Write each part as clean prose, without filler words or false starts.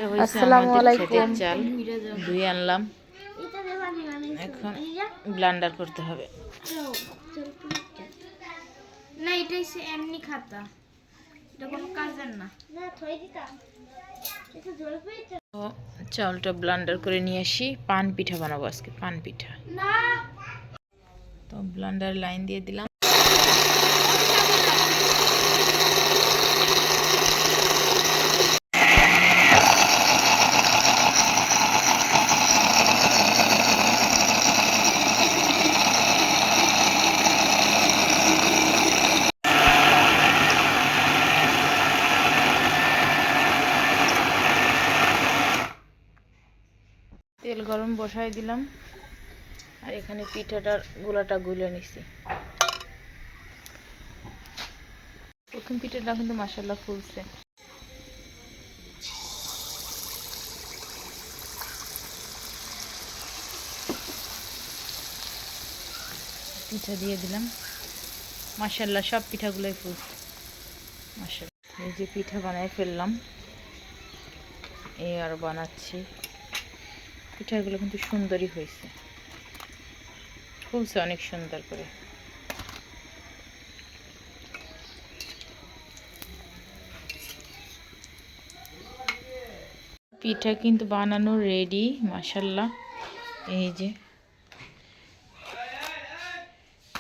এটা হয়েছে আমাদের খেতের চাল, ধুয়ে আনলাম, এখন ব্লেন্ডার করতে হবে। না এটা এমনি খাতা, এটা কোনো কাজের না। চাউলটা ব্লেন্ডার করে নিয়ে আসি, পান পিঠা বানাবো আজকে, পান পিঠা। তো ব্লেন্ডার লাইন দিয়ে দিলাম। তেল গরম বসাই দিলাম, আর এখানে পিঠাটার গোলাটা গুলে নিছি। প্রথম পিঠাটা কিন্তু মাশাআল্লাহ ফুলছে। পিঠা দিয়ে দিলাম, মাশাআল্লাহ সব পিঠাগুলোই ফুলছে মাশাআল্লাহ। এই যে পিঠা বানাই ফেললাম, এই আর বানাচ্ছি। পিঠাগুলো কিন্তু সুন্দরই হয়েছে, ফুলছে অনেক সুন্দর করে। পিঠা কিন্তু বানানো রেডি মাশাআল্লাহ। এই যে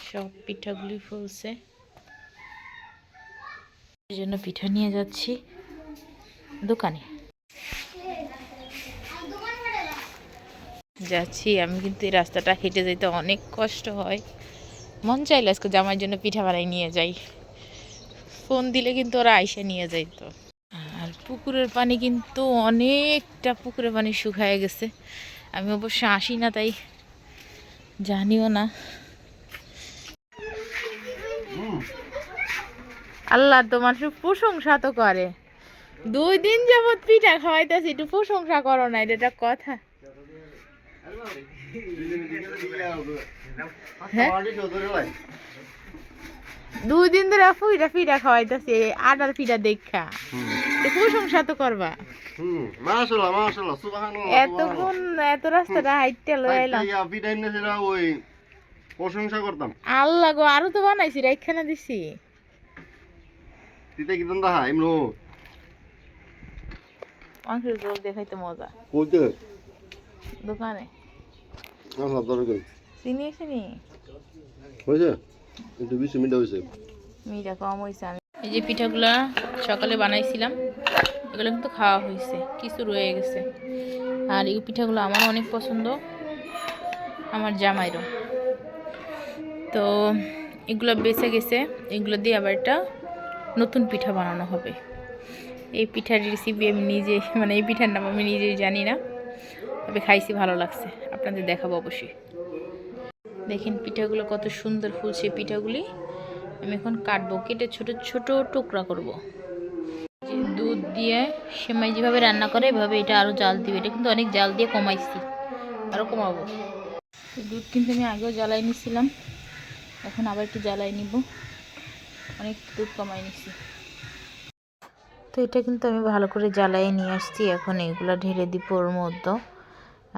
সব পিঠাগুলি ফুলছে, এই জন্য পিঠা নিয়ে যাচ্ছি দোকানে। যাচ্ছি আমি, কিন্তু এই রাস্তাটা হেঁটে যেতে অনেক কষ্ট হয়। মন চাইলে আজকে জামাইয়ের জন্য পিঠা বানাই নিয়ে যাই, ফোন দিলে কিন্তু ওরা আইসা নিয়ে যাইতো। আর পুকুরের পানি কিন্তু অনেকটা, পুকুরের পানি শুকায় গেছে। আমি অবশ্য আসি না, তাই জানিও না। আল্লাহ তোমার প্রশংসা তো করে, 2 দিন যাবত পিঠা খাওয়াইতেছি, একটু প্রশংসা করো না, এটা কথা? হ্যাঁ 2 দিন ধরে পিঠা খাওয়াইতেছি, আটার পিঠা দেখা, প্রশংসা তো করবা। এতক্ষণ এত রাস্তাটা হাইটটা লয়ে এলাম, প্রশংসা করতাম। আল্লাহ গো, আরো তো বানাইছি, রাইখানা দিছি। মাংসের ঝোল দেখাইতে মজা দোকানে। চিনি চিনি মিঠা কম হয়েছে। আমি এই যে পিঠাগুলা সকালে বানাইছিলাম, এগুলো কিন্তু খাওয়া হয়েছে, কিছু রয়ে গেছে। আর এই পিঠাগুলো আমার অনেক পছন্দ, আমার জামাইরও। তো এগুলো বেঁচে গেছে, এগুলো দিয়ে আবার একটা নতুন পিঠা বানানো হবে। এই পিঠার রেসিপি আমি নিজে, মানে এই পিঠার নাম আমি নিজেই জানি না, তবে খাইছি, ভালো লাগছে, আপনাদের দেখাবো অবশ্যই। দেখেন পিঠাগুলো কত সুন্দর ফুলছে। পিঠাগুলি আমি এখন কাটবো, কেটে ছোট ছোট টুকরা করব। দুধ দিয়ে সেমাই যেভাবে রান্না করে এভাবে এটা আরও জাল দিবে। এটা কিন্তু অনেক জাল দিয়ে কমাইছি, আরও কমাবো। দুধ কিন্তু আমি আগেও জ্বালাই নিছিলাম, এখন আবার একটু জ্বালাই নিব, অনেক দুধ কমাই নিছি। তো এটা কিন্তু আমি ভালো করে জ্বালাই নিয়ে আসছি। এখন এগুলা ঢেলে দিব ওর মধ্যে,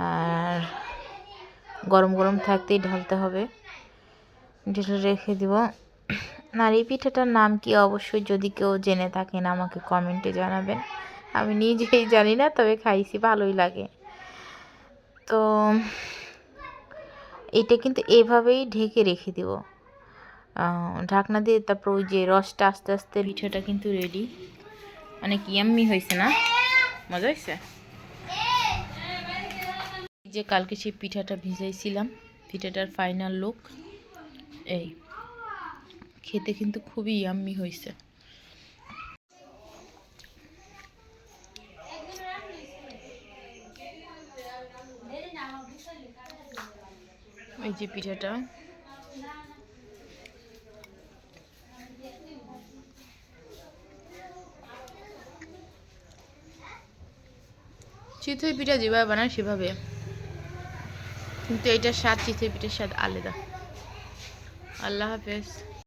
আর গরম গরম থাকতেই ঢালতে হবে। ঢেলে রেখে দিব। আর এই পিঠাটার নাম কি অবশ্যই যদি কেউ জেনে থাকেন আমাকে কমেন্টে জানাবেন। আমি নিজেই জানি না, তবে খাইছি, ভালোই লাগে। তো এটা কিন্তু এভাবেই ঢেকে রেখে দিব ঢাকনা দিয়ে। তারপর ওই যে রসটা আস্তে আস্তে, পিঠাটা কিন্তু রেডি। অনেক ইয়াম্মি হয়েছে না, মজা হয়েছে। যে কালকে সেই পিঠাটা ভিজাইছিলাম, পিঠাটার ফাইনাল লুক এই। খেতে কিন্তু খুবই ইয়াম্মি হয়েছে। এই যে পিঠাটা, চিতই পিঠা যেভাবে বানায় সেভাবে, কিন্তু এটার স্বাদ চিতই পিঠার স্বাদ আলাদা। আল্লাহ হাফেজ।